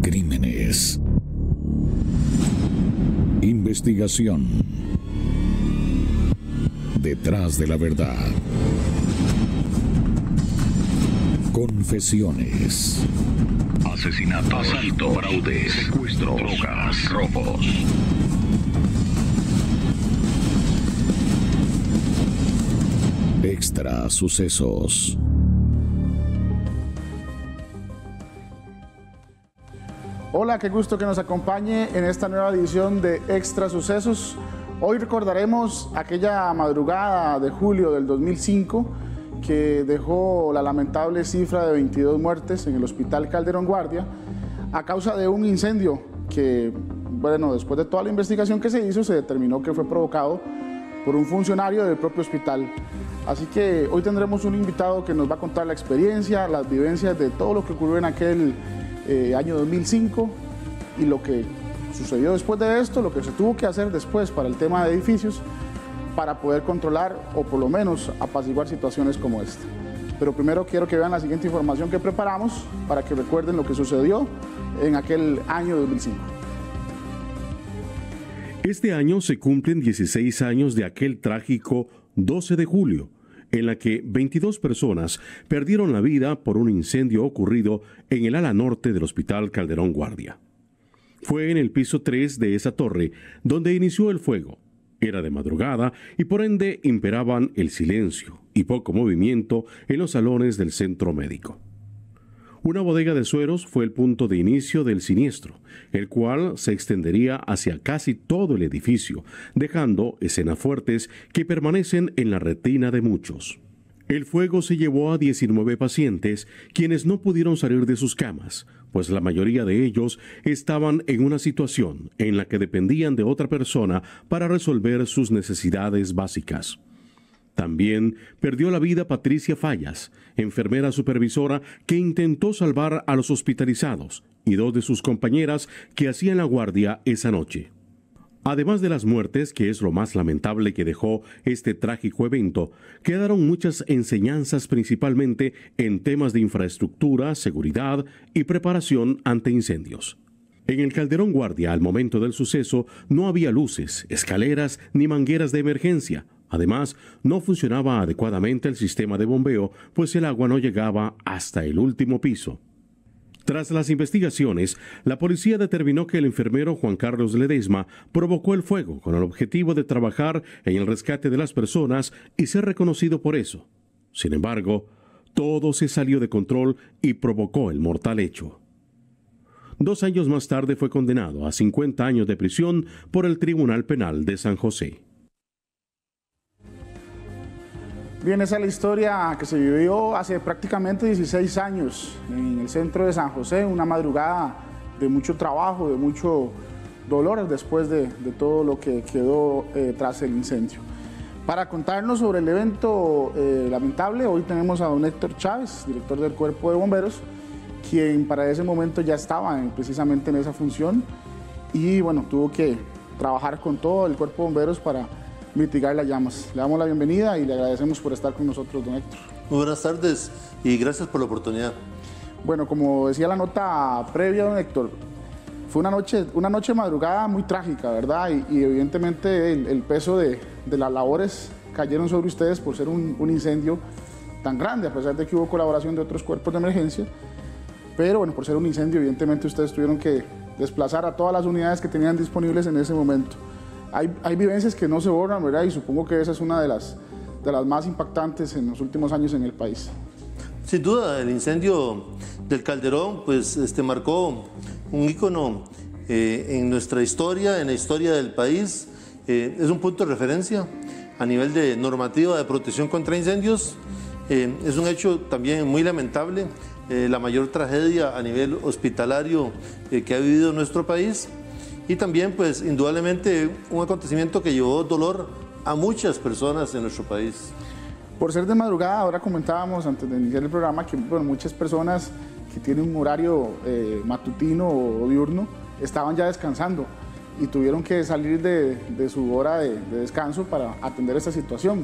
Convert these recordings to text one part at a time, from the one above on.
Crímenes. Investigación. Detrás de la verdad. Confesiones. Asesinato, asalto, fraude, secuestro, drogas, robos. Extra sucesos. Hola, qué gusto que nos acompañe en esta nueva edición de Extra Sucesos. Hoy recordaremos aquella madrugada de julio del 2005 que dejó la lamentable cifra de 22 muertes en el Hospital Calderón Guardia a causa de un incendio que, bueno, después de toda la investigación que se hizo, se determinó que fue provocado por un funcionario del propio hospital. Así que hoy tendremos un invitado que nos va a contar la experiencia, las vivencias de todo lo que ocurrió en aquel año 2005 y lo que sucedió después de esto, lo que se tuvo que hacer después para el tema de edificios para poder controlar o por lo menos apaciguar situaciones como esta. Pero primero quiero que vean la siguiente información que preparamos para que recuerden lo que sucedió en aquel año 2005. Este año se cumplen 16 años de aquel trágico 12 de julio, en la que 22 personas perdieron la vida por un incendio ocurrido en el ala norte del Hospital Calderón Guardia. Fue en el piso 3 de esa torre donde inició el fuego. Era de madrugada y por ende imperaban el silencio y poco movimiento en los salones del centro médico. Una bodega de sueros fue el punto de inicio del siniestro, el cual se extendería hacia casi todo el edificio, dejando escenas fuertes que permanecen en la retina de muchos. El fuego se llevó a 19 pacientes, quienes no pudieron salir de sus camas, pues la mayoría de ellos estaban en una situación en la que dependían de otra persona para resolver sus necesidades básicas. También perdió la vida Patricia Fallas, enfermera supervisora que intentó salvar a los hospitalizados, y dos de sus compañeras que hacían la guardia esa noche. Además de las muertes, que es lo más lamentable que dejó este trágico evento, quedaron muchas enseñanzas principalmente en temas de infraestructura, seguridad y preparación ante incendios. En el Calderón Guardia, al momento del suceso, no había luces, escaleras ni mangueras de emergencia. Además, no funcionaba adecuadamente el sistema de bombeo, pues el agua no llegaba hasta el último piso. Tras las investigaciones, la policía determinó que el enfermero Juan Carlos Ledesma provocó el fuego con el objetivo de trabajar en el rescate de las personas y ser reconocido por eso. Sin embargo, todo se salió de control y provocó el mortal hecho. 2 años más tarde fue condenado a 50 años de prisión por el Tribunal Penal de San José. Bien, esa es la historia que se vivió hace prácticamente 16 años en el centro de San José, una madrugada de mucho trabajo, de mucho dolor después de todo lo que quedó tras el incendio. Para contarnos sobre el evento lamentable, hoy tenemos a don Héctor Chávez, director del Cuerpo de Bomberos, quien para ese momento ya estaba precisamente en esa función y bueno, tuvo que trabajar con todo el Cuerpo de Bomberos para mitigar las llamas. Le damos la bienvenida y le agradecemos por estar con nosotros, don Héctor. Muy buenas tardes y gracias por la oportunidad. Bueno, como decía la nota previa, don Héctor, fue una noche madrugada muy trágica, ¿verdad? Y evidentemente el peso de las labores cayeron sobre ustedes por ser un incendio tan grande, a pesar de que hubo colaboración de otros cuerpos de emergencia. Pero bueno, por ser un incendio, evidentemente ustedes tuvieron que desplazar a todas las unidades que tenían disponibles en ese momento. Hay vivencias que no se borran, ¿verdad? Y supongo que esa es una de las más impactantes en los últimos años en el país. Sin duda, el incendio del Calderón pues, marcó un ícono en nuestra historia, en la historia del país. Es un punto de referencia a nivel de normativa de protección contra incendios. Es un hecho también muy lamentable, la mayor tragedia a nivel hospitalario que ha vivido nuestro país. Y también, pues, indudablemente, un acontecimiento que llevó dolor a muchas personas en nuestro país. Por ser de madrugada, ahora comentábamos antes de iniciar el programa que bueno, muchas personas que tienen un horario matutino o diurno estaban ya descansando y tuvieron que salir de su hora de descanso para atender esta situación.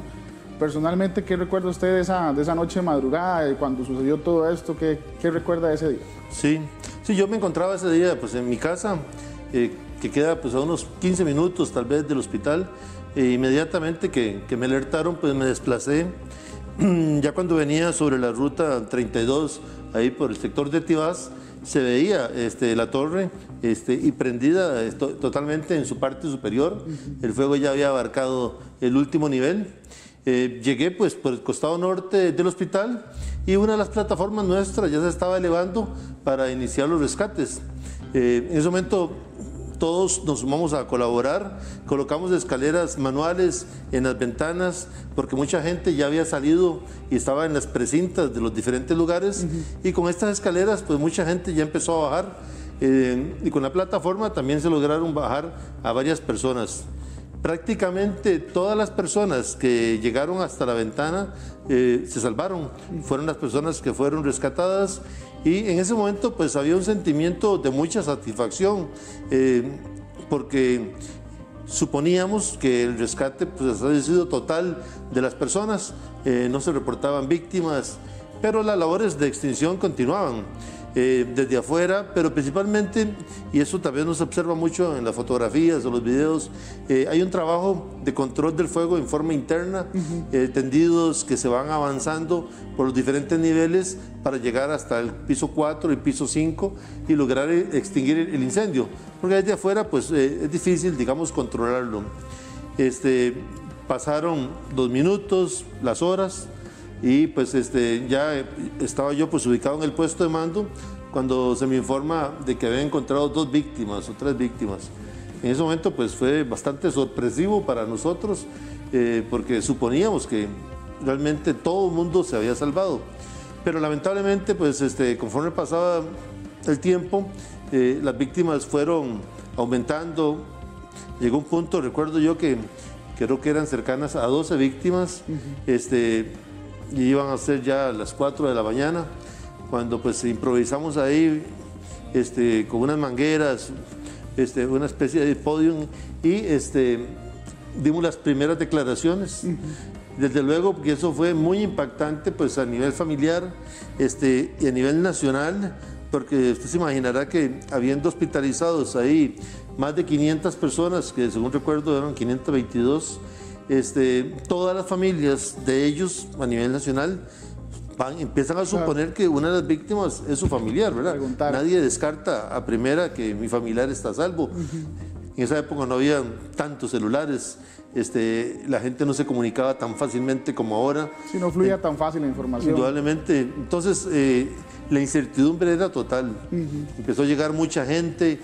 Personalmente, ¿qué recuerda usted de esa noche de madrugada, de cuando sucedió todo esto? ¿Qué recuerda de ese día? Sí, Sí, yo me encontraba ese día pues, en mi casa, que queda pues, a unos 15 minutos tal vez del hospital. Inmediatamente que me alertaron, pues me desplacé. Ya cuando venía sobre la ruta 32, ahí por el sector de Tibás, se veía la torre y prendida totalmente en su parte superior. El fuego ya había abarcado el último nivel. Llegué pues por el costado norte del hospital y una de las plataformas nuestras ya se estaba elevando para iniciar los rescates. En ese momento todos nos sumamos a colaborar, colocamos escaleras manuales en las ventanas porque mucha gente ya había salido y estaba en las precintas de los diferentes lugares y con estas escaleras pues mucha gente ya empezó a bajar y con la plataforma también se lograron bajar a varias personas. Prácticamente todas las personas que llegaron hasta la ventana se salvaron, fueron las personas que fueron rescatadas y en ese momento pues había un sentimiento de mucha satisfacción porque suponíamos que el rescate pues había sido total de las personas, no se reportaban víctimas, pero las labores de extinción continuaban. Desde afuera, pero principalmente, y eso también nos observa mucho en las fotografías o los videos, hay un trabajo de control del fuego en forma interna, tendidos que se van avanzando por los diferentes niveles para llegar hasta el piso 4 y piso 5 y lograr extinguir el incendio, porque desde afuera pues es difícil, digamos, controlarlo. Pasaron 2 minutos, las horas, y pues ya estaba yo pues ubicado en el puesto de mando cuando se me informa de que había encontrado 2 víctimas o 3 víctimas. En ese momento pues fue bastante sorpresivo para nosotros porque suponíamos que realmente todo el mundo se había salvado. Pero lamentablemente pues conforme pasaba el tiempo las víctimas fueron aumentando. Llegó un punto, recuerdo yo que creo que eran cercanas a 12 víctimas. Y iban a ser ya las 4 de la mañana, cuando pues improvisamos ahí con unas mangueras, una especie de podium y dimos las primeras declaraciones. Desde luego que eso fue muy impactante pues a nivel familiar y a nivel nacional, porque usted se imaginará que habiendo hospitalizados ahí más de 500 personas, que según recuerdo eran 522, todas las familias de ellos a nivel nacional empiezan a suponer que una de las víctimas es su familiar, ¿verdad? Nadie descarta a primera que mi familiar está a salvo. En esa época no había tantos celulares, la gente no se comunicaba tan fácilmente como ahora. Si no fluía tan fácil la información. Indudablemente. Entonces, la incertidumbre era total. Empezó a llegar mucha gente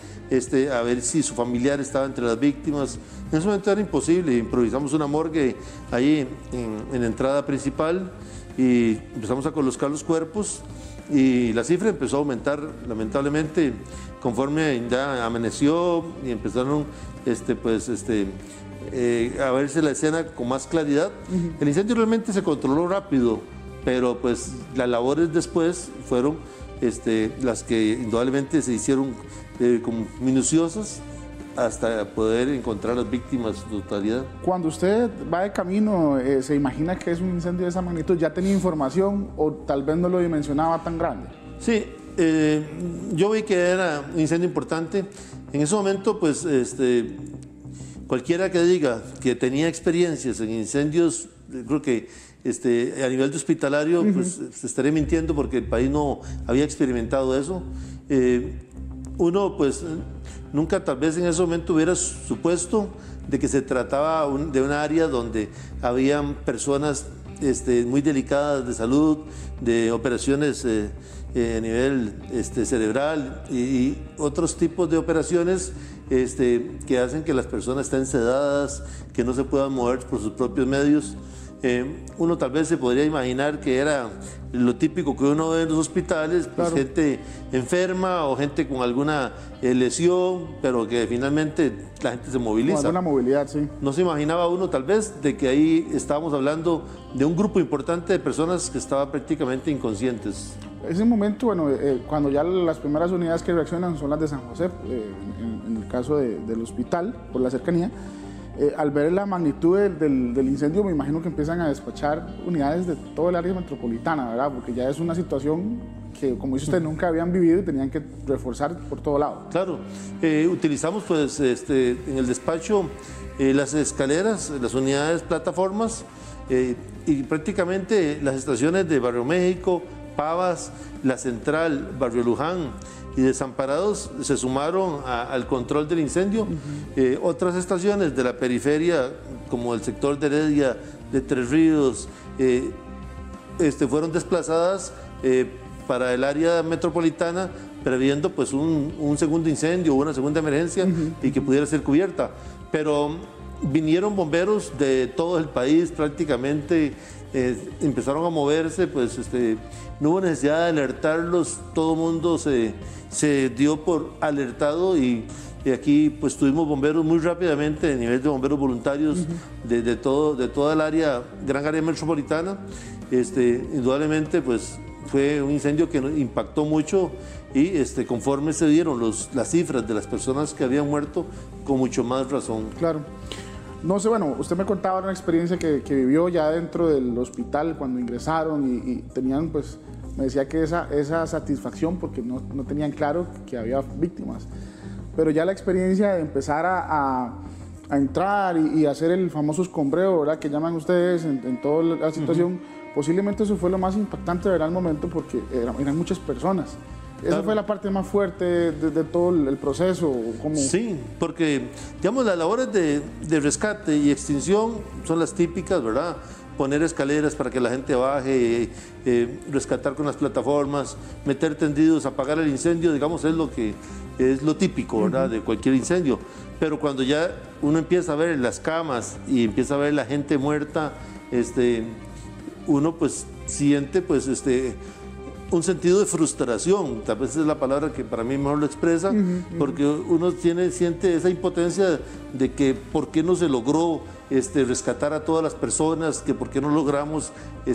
a ver si su familiar estaba entre las víctimas. En ese momento era imposible. Improvisamos una morgue ahí en la entrada principal y empezamos a colocar los cuerpos y la cifra empezó a aumentar lamentablemente conforme ya amaneció y empezaron a verse la escena con más claridad. El incendio realmente se controló rápido, pero pues las labores después fueron las que indudablemente se hicieron como minuciosas hasta poder encontrar las víctimas en su totalidad. Cuando usted va de camino, ¿se imagina que es un incendio de esa magnitud? ¿Ya tenía información o tal vez no lo dimensionaba tan grande? Sí, yo vi que era un incendio importante. En ese momento, pues, cualquiera que diga que tenía experiencias en incendios, creo que a nivel de hospitalario, pues se estaré mintiendo porque el país no había experimentado eso. Uno, pues, nunca tal vez en ese momento hubiera supuesto de que se trataba de un área donde habían personas muy delicadas de salud, de operaciones a nivel cerebral y otros tipos de operaciones que hacen que las personas estén sedadas, que no se puedan mover por sus propios medios. Uno tal vez se podría imaginar que era lo típico que uno ve en los hospitales, pues claro, gente enferma o gente con alguna lesión, pero que finalmente la gente se moviliza. Con alguna movilidad, sí. No se imaginaba uno tal vez de que ahí estábamos hablando de un grupo importante de personas que estaban prácticamente inconscientes. Ese momento, bueno, cuando ya las primeras unidades que reaccionan son las de San José, en el caso del hospital, por la cercanía, al ver la magnitud del incendio, me imagino que empiezan a despachar unidades de todo el área metropolitana, ¿verdad? Porque ya es una situación que, como dice usted, nunca habían vivido y tenían que reforzar por todo lado. Claro, utilizamos pues en el despacho las escaleras, las unidades, plataformas y prácticamente las estaciones de Barrio México, Pavas, La Central, Barrio Luján y Desamparados se sumaron al control del incendio. Otras estaciones de la periferia, como el sector de Heredia, de Tres Ríos, fueron desplazadas para el área metropolitana, previendo pues un segundo incendio o una segunda emergencia y que pudiera ser cubierta. Pero vinieron bomberos de todo el país prácticamente, empezaron a moverse, pues no hubo necesidad de alertarlos, todo el mundo se dio por alertado y aquí pues tuvimos bomberos muy rápidamente, a nivel de bomberos voluntarios de toda el área, gran área metropolitana. Indudablemente pues fue un incendio que nos impactó mucho y conforme se dieron las cifras de las personas que habían muerto, con mucho más razón. Claro. No sé, bueno, usted me contaba una experiencia que vivió ya dentro del hospital cuando ingresaron y tenían, pues, me decía que esa satisfacción porque no tenían claro que había víctimas. Pero ya la experiencia de empezar a entrar y hacer el famoso escombreo, ¿verdad?, que llaman ustedes en toda la situación, posiblemente eso fue lo más impactante, ¿verdad?, al momento porque eran muchas personas. ¿Esa fue la parte más fuerte de todo el proceso? ¿Cómo? Sí, porque, digamos, las labores de rescate y extinción son las típicas, ¿verdad? Poner escaleras para que la gente baje, rescatar con las plataformas, meter tendidos, apagar el incendio, digamos, es lo típico, ¿verdad?, de cualquier incendio. Pero cuando ya uno empieza a ver las camas y empieza a ver la gente muerta, uno pues siente pues un sentido de frustración, tal vez es la palabra que para mí mejor lo expresa, porque uno siente esa impotencia de que por qué no se logró rescatar a todas las personas, que por qué no logramos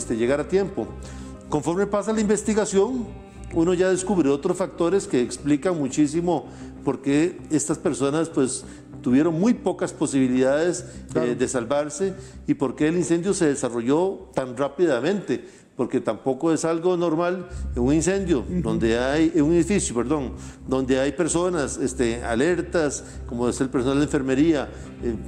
llegar a tiempo. Conforme pasa la investigación, uno ya descubre otros factores que explican muchísimo por qué estas personas pues tuvieron muy pocas posibilidades de salvarse y por qué el incendio se desarrolló tan rápidamente. Porque tampoco es algo normal en un incendio, en un edificio, perdón, donde hay personas alertas, como es el personal de enfermería,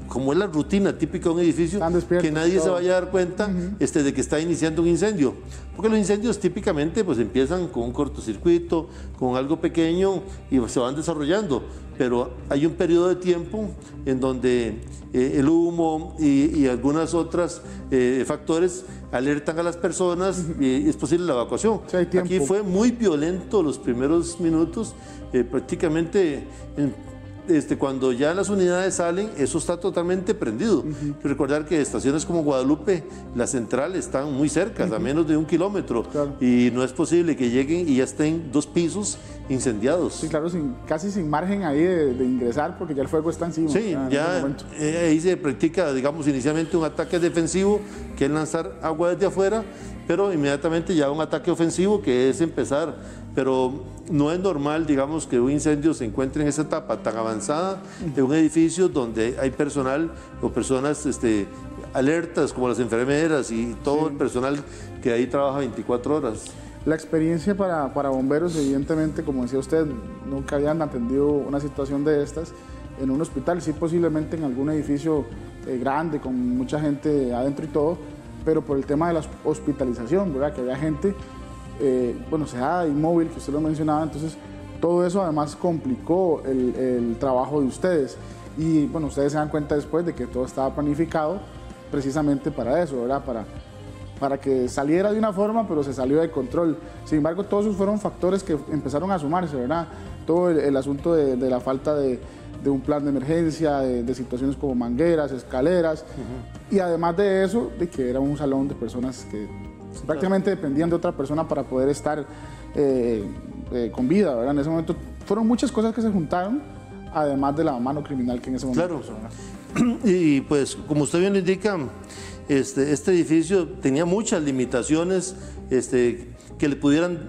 como es la rutina típica de un edificio, que nadie se vaya a dar cuenta de que está iniciando un incendio. Porque los incendios típicamente pues empiezan con un cortocircuito, con algo pequeño y se van desarrollando. Pero hay un periodo de tiempo en donde el humo y algunas otras factores alertan a las personas y es posible la evacuación. Sí, aquí fue muy violento los primeros minutos, prácticamente cuando ya las unidades salen, eso está totalmente prendido. Recordar que estaciones como Guadalupe, La Central, están muy cerca, a menos de 1 kilómetro, y no es posible que lleguen y ya estén 2 pisos incendiados. Sí, claro, casi sin margen ahí de ingresar, porque ya el fuego está encima. Sí, ya ahí se practica, digamos, inicialmente un ataque defensivo, que es lanzar agua desde afuera, pero inmediatamente ya un ataque ofensivo, que es empezar. Pero no es normal, digamos, que un incendio se encuentre en esa etapa tan avanzada de un edificio donde hay personal o personas alertas, como las enfermeras y todo el personal que ahí trabaja 24 horas. La experiencia para bomberos, evidentemente, como decía usted, nunca habían atendido una situación de estas en un hospital, sí posiblemente en algún edificio grande, con mucha gente adentro y todo, pero por el tema de la hospitalización, ¿verdad?, que había gente sea inmóvil, que usted lo mencionaba, entonces todo eso además complicó el trabajo de ustedes. Y bueno, ustedes se dan cuenta después de que todo estaba planificado precisamente para eso, ¿verdad?, para que saliera de una forma, pero se salió de control. Sin embargo, todos esos fueron factores que empezaron a sumarse, ¿verdad? Todo el asunto de la falta de un plan de emergencia, de situaciones como mangueras, escaleras, y además de eso, de que era un salón de personas que prácticamente dependían de otra persona para poder estar con vida, ¿verdad? En ese momento fueron muchas cosas que se juntaron, además de la mano criminal que en ese momento pasó, ¿verdad? Y pues, como usted bien indica, este edificio tenía muchas limitaciones que le pudieran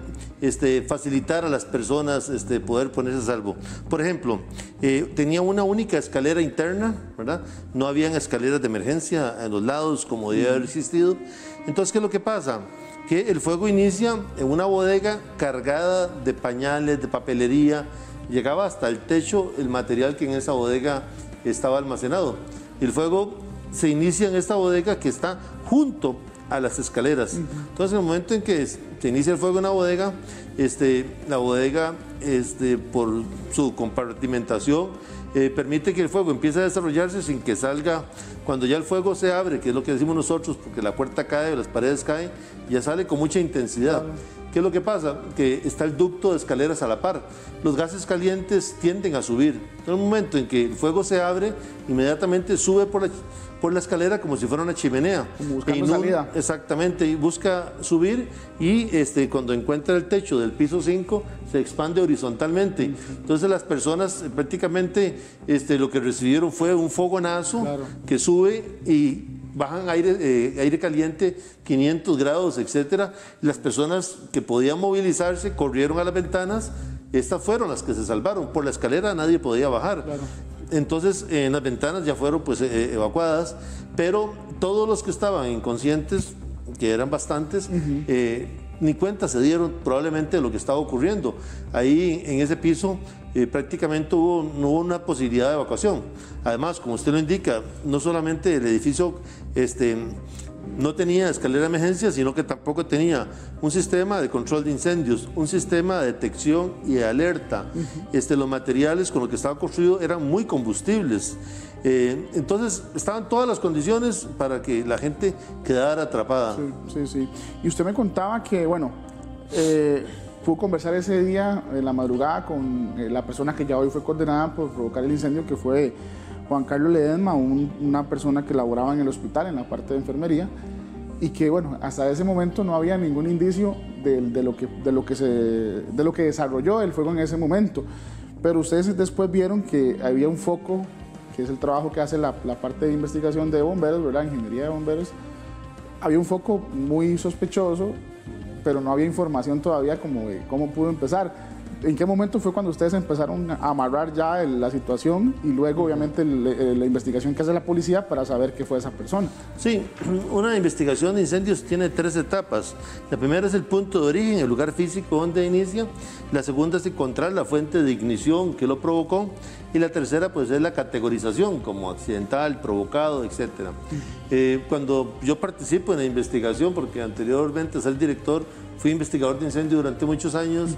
facilitar a las personas poder ponerse a salvo. Por ejemplo, tenía una única escalera interna, ¿verdad? No habían escaleras de emergencia en los lados como debía haber existido. Entonces, ¿qué es lo que pasa? que el fuego inicia en una bodega cargada de pañales, de papelería, llegaba hasta el techo el material que en esa bodega estaba almacenado. El fuego se inicia en esta bodega que está junto a las escaleras. Entonces, en el momento en que se inicia el fuego en la bodega, la bodega, por su compartimentación, permite que el fuego empiece a desarrollarse sin que salga. Cuando ya el fuego se abre, que es lo que decimos nosotros, porque la puerta cae, las paredes caen, ya sale con mucha intensidad. ¿Qué es lo que pasa? Que está el ducto de escaleras a la par. Los gases calientes tienden a subir. En el momento en que el fuego se abre, inmediatamente sube por la escalera como si fuera una chimenea. Como buscando salida. Exactamente, y busca subir y cuando encuentra el techo del piso 5 se expande horizontalmente. Entonces las personas prácticamente lo que recibieron fue un fogonazo que sube y bajan aire caliente, 500 grados, etcétera. Las personas que podían movilizarse corrieron a las ventanas. Estas fueron las que se salvaron. Por la escalera nadie podía bajar. Entonces, en las ventanas ya fueron pues evacuadas, pero todos los que estaban inconscientes, que eran bastantes, ni cuenta se dieron probablemente de lo que estaba ocurriendo. Ahí en ese piso prácticamente no hubo una posibilidad de evacuación. Además, como usted lo indica, no solamente el edificio no tenía escalera de emergencia, sino que tampoco tenía un sistema de control de incendios, un sistema de detección y de alerta. Los materiales con los que estaba construido eran muy combustibles. Entonces, estaban todas las condiciones para que la gente quedara atrapada. Sí. Y usted me contaba que, bueno, pudo conversar ese día en la madrugada con la persona que ya hoy fue condenada por provocar el incendio, que fue Juan Carlos Ledesma, una persona que laboraba en el hospital, en la parte de enfermería, y que, bueno, hasta ese momento no había ningún indicio de lo que desarrolló el fuego en ese momento. Pero ustedes después vieron que había un foco, que es el trabajo que hace la parte de investigación de bomberos, ¿verdad? Ingeniería de bomberos. Había un foco muy sospechoso, pero no había información todavía como de cómo pudo empezar. ¿En qué momento fue cuando ustedes empezaron a amarrar ya la situación y luego obviamente la investigación que hace la policía para saber qué fue esa persona? Sí, una investigación de incendios tiene 3 etapas. La primera es el punto de origen, el lugar físico donde inicia. La segunda es encontrar la fuente de ignición que lo provocó. Y la tercera pues es la categorización como accidental, provocado, etc. Cuando yo participo en la investigación, porque anteriormente ser director, fui investigador de incendio durante muchos años,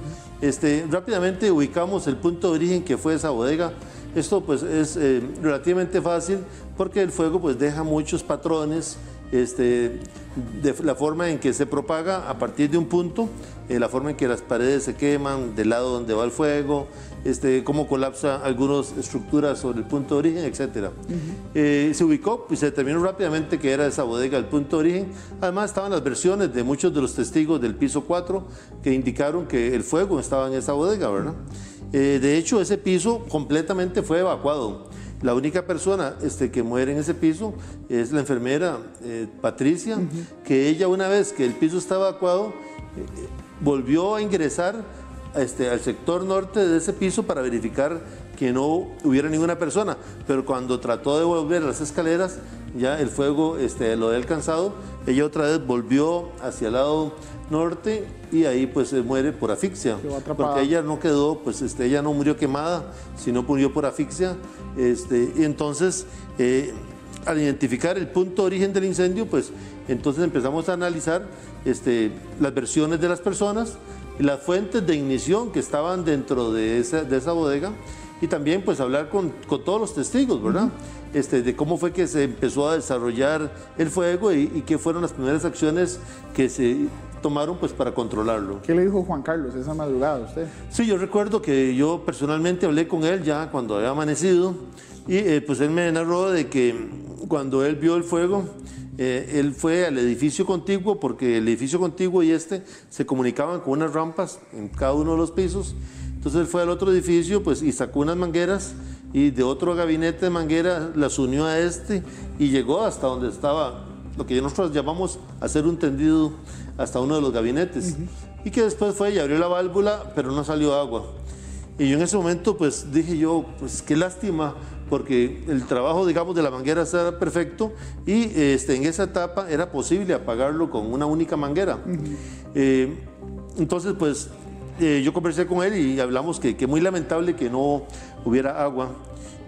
rápidamente ubicamos el punto de origen que fue esa bodega. Esto pues es relativamente fácil porque el fuego pues deja muchos patrones de la forma en que se propaga a partir de un punto, la forma en que las paredes se queman, del lado donde va el fuego, cómo colapsa algunas estructuras sobre el punto de origen, etc. Se ubicó y se determinó rápidamente que era esa bodega el punto de origen. Además estaban las versiones de muchos de los testigos del piso 4 que indicaron que el fuego estaba en esa bodega, ¿verdad? De hecho, ese piso completamente fue evacuado. La única persona que muere en ese piso es la enfermera Patricia, que ella, una vez que el piso estaba evacuado, volvió a ingresar al sector norte de ese piso para verificar que no hubiera ninguna persona, pero cuando trató de volver a las escaleras, ya el fuego lo había alcanzado. Ella otra vez volvió hacia el lado norte y ahí pues se muere por asfixia, porque ella no quedó, pues ella no murió quemada, sino murió por asfixia. Y entonces al identificar el punto de origen del incendio, pues entonces empezamos a analizar las versiones de las personas, las fuentes de ignición que estaban dentro de esa bodega, y también pues hablar con todos los testigos, ¿verdad? De cómo fue que se empezó a desarrollar el fuego y qué fueron las primeras acciones que se tomaron pues para controlarlo. ¿Qué le dijo Juan Carlos esa madrugada a usted? Sí, yo recuerdo que yo personalmente hablé con él ya cuando había amanecido y pues él me narró de que cuando él vio el fuego, él fue al edificio contiguo, porque el edificio contiguo y se comunicaban con unas rampas en cada uno de los pisos. Entonces él fue al otro edificio pues, y sacó unas mangueras y de otro gabinete de manguera las unió a y llegó hasta donde estaba lo que nosotros llamamos hacer un tendido hasta uno de los gabinetes. Y que después fue y abrió la válvula, pero no salió agua. Y yo en ese momento pues dije yo, pues qué lástima, porque el trabajo, digamos, de la manguera estaba perfecto y en esa etapa era posible apagarlo con una única manguera. Entonces, pues, yo conversé con él y hablamos que muy lamentable que no hubiera agua.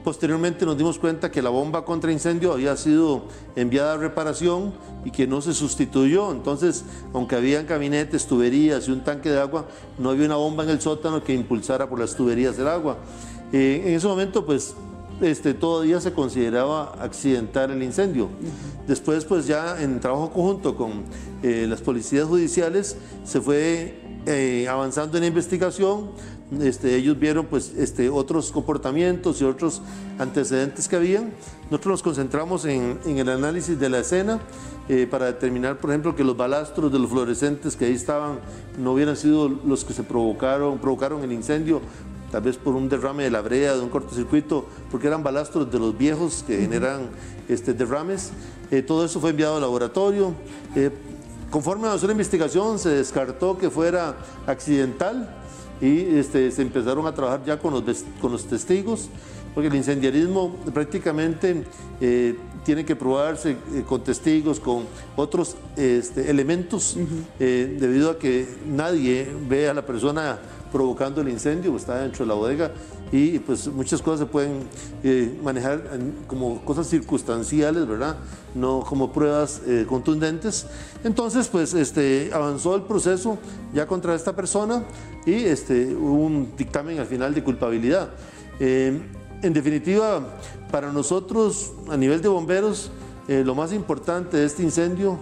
Posteriormente nos dimos cuenta que la bomba contra incendio había sido enviada a reparación y que no se sustituyó. Entonces, aunque habían gabinetes, tuberías y un tanque de agua, no había una bomba en el sótano que impulsara por las tuberías el agua. En ese momento, pues, todavía se consideraba accidental el incendio. Después, pues, ya en trabajo conjunto con las policías judiciales, se fue avanzando en la investigación. Ellos vieron pues, otros comportamientos y otros antecedentes que habían. Nosotros nos concentramos en el análisis de la escena para determinar, por ejemplo, que los balastros de los fluorescentes que ahí estaban no hubieran sido los que provocaron el incendio, tal vez por un derrame de la brea, de un cortocircuito, porque eran balastros de los viejos que generan derrames. Todo eso fue enviado al laboratorio. Conforme avanzó la investigación, se descartó que fuera accidental y se empezaron a trabajar ya con los testigos, porque el incendiarismo prácticamente tiene que probarse con testigos, con otros elementos, debido a que nadie ve a la persona provocando el incendio, está dentro de la bodega, y pues muchas cosas se pueden manejar como cosas circunstanciales, ¿verdad? No como pruebas contundentes. Entonces, pues avanzó el proceso ya contra esta persona y hubo un dictamen al final de culpabilidad. En definitiva, para nosotros, a nivel de bomberos, lo más importante de este incendio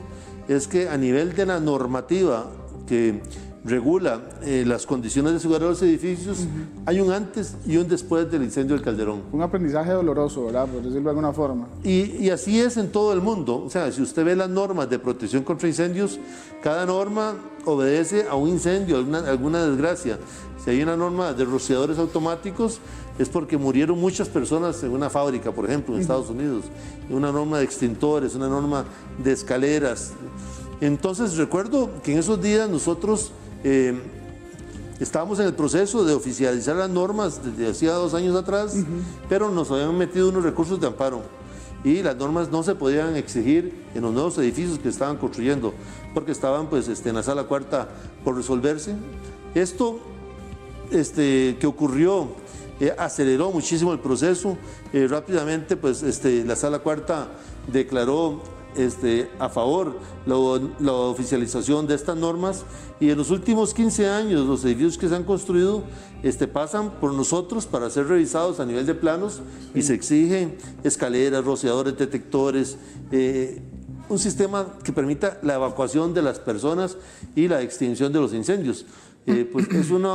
es que a nivel de la normativa que regula las condiciones de seguridad de los edificios, hay un antes y un después del incendio del Calderón. Un aprendizaje doloroso, ¿verdad? Por decirlo de alguna forma. Y así es en todo el mundo. O sea, si usted ve las normas de protección contra incendios, cada norma obedece a un incendio, a alguna desgracia. Si hay una norma de rociadores automáticos, es porque murieron muchas personas en una fábrica, por ejemplo, en Estados Unidos. Una norma de extintores, una norma de escaleras. Entonces, recuerdo que en esos días nosotros estábamos en el proceso de oficializar las normas desde hacía 2 años atrás, pero nos habían metido unos recursos de amparo y las normas no se podían exigir en los nuevos edificios que estaban construyendo porque estaban pues, en la sala cuarta por resolverse. Esto que ocurrió aceleró muchísimo el proceso. Rápidamente pues, la sala cuarta declaró a favor la oficialización de estas normas y en los últimos 15 años los edificios que se han construido pasan por nosotros para ser revisados a nivel de planos y se exigen escaleras, rociadores, detectores, un sistema que permita la evacuación de las personas y la extinción de los incendios. Pues es un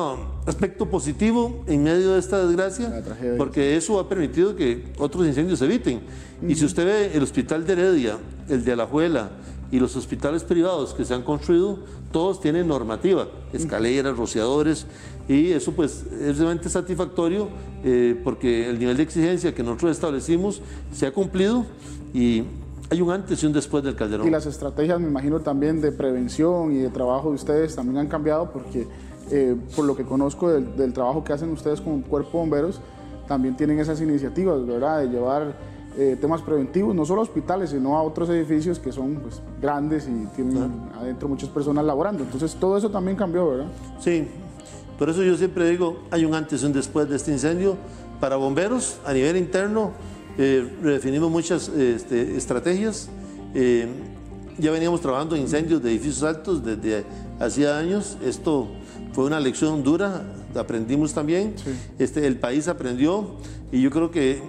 aspecto positivo en medio de esta desgracia, porque eso ha permitido que otros incendios se eviten. Y si usted ve el hospital de Heredia, el de Alajuela y los hospitales privados que se han construido, todos tienen normativa, escaleras, rociadores, y eso pues es realmente satisfactorio porque el nivel de exigencia que nosotros establecimos se ha cumplido y hay un antes y un después del Calderón. Y las estrategias, me imagino, también de prevención y de trabajo de ustedes también han cambiado porque, por lo que conozco del trabajo que hacen ustedes como cuerpo de bomberos, también tienen esas iniciativas, ¿verdad?, de llevar temas preventivos, no solo a hospitales, sino a otros edificios que son pues, grandes y tienen adentro muchas personas laborando. Entonces, todo eso también cambió, ¿verdad? Sí, por eso yo siempre digo, hay un antes y un después de este incendio. Para bomberos, a nivel interno, redefinimos muchas estrategias. Ya veníamos trabajando en incendios de edificios altos desde hacía años. Esto fue una lección dura, aprendimos también. Sí. El país aprendió y yo creo que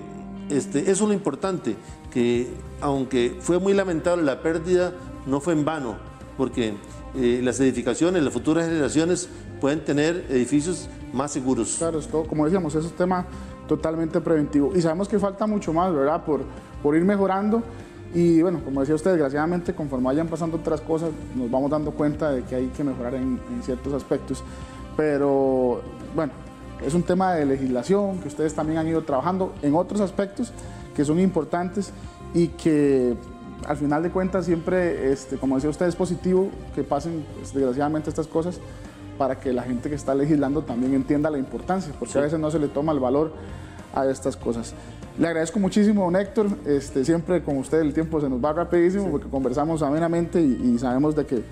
eso es lo importante, que aunque fue muy lamentable la pérdida, no fue en vano, porque las edificaciones, las futuras generaciones pueden tener edificios más seguros. Claro, es todo, como decíamos, es un tema totalmente preventivo. Y sabemos que falta mucho más, ¿verdad?, por ir mejorando. Y bueno, como decía usted, desgraciadamente, conforme vayan pasando otras cosas, nos vamos dando cuenta de que hay que mejorar en ciertos aspectos. Pero bueno, es un tema de legislación que ustedes también han ido trabajando en otros aspectos que son importantes y que al final de cuentas siempre, como decía usted, es positivo que pasen desgraciadamente estas cosas para que la gente que está legislando también entienda la importancia, porque a veces no se le toma el valor a estas cosas. Le agradezco muchísimo, don Héctor. Siempre con usted el tiempo se nos va rapidísimo porque conversamos amenamente y sabemos de que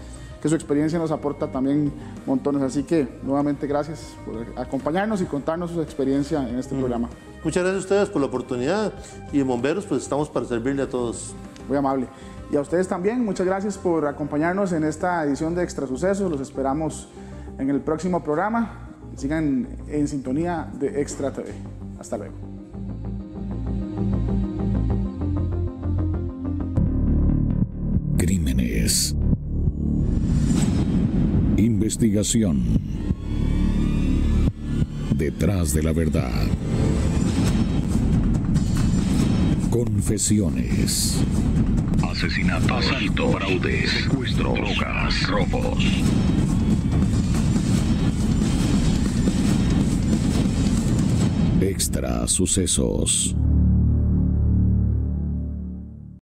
su experiencia nos aporta también montones. Así que nuevamente gracias por acompañarnos y contarnos su experiencia en este programa. Muchas gracias a ustedes por la oportunidad y en Bomberos pues estamos para servirle a todos. Muy amable. Y a ustedes también, muchas gracias por acompañarnos en esta edición de Extra Sucesos. Los esperamos en el próximo programa. Sigan en sintonía de Extra TV. Hasta luego. Crímenes. Investigación. Detrás de la verdad. Confesiones. Asesinato, asalto, fraude, secuestro, drogas, robos. Extra Sucesos.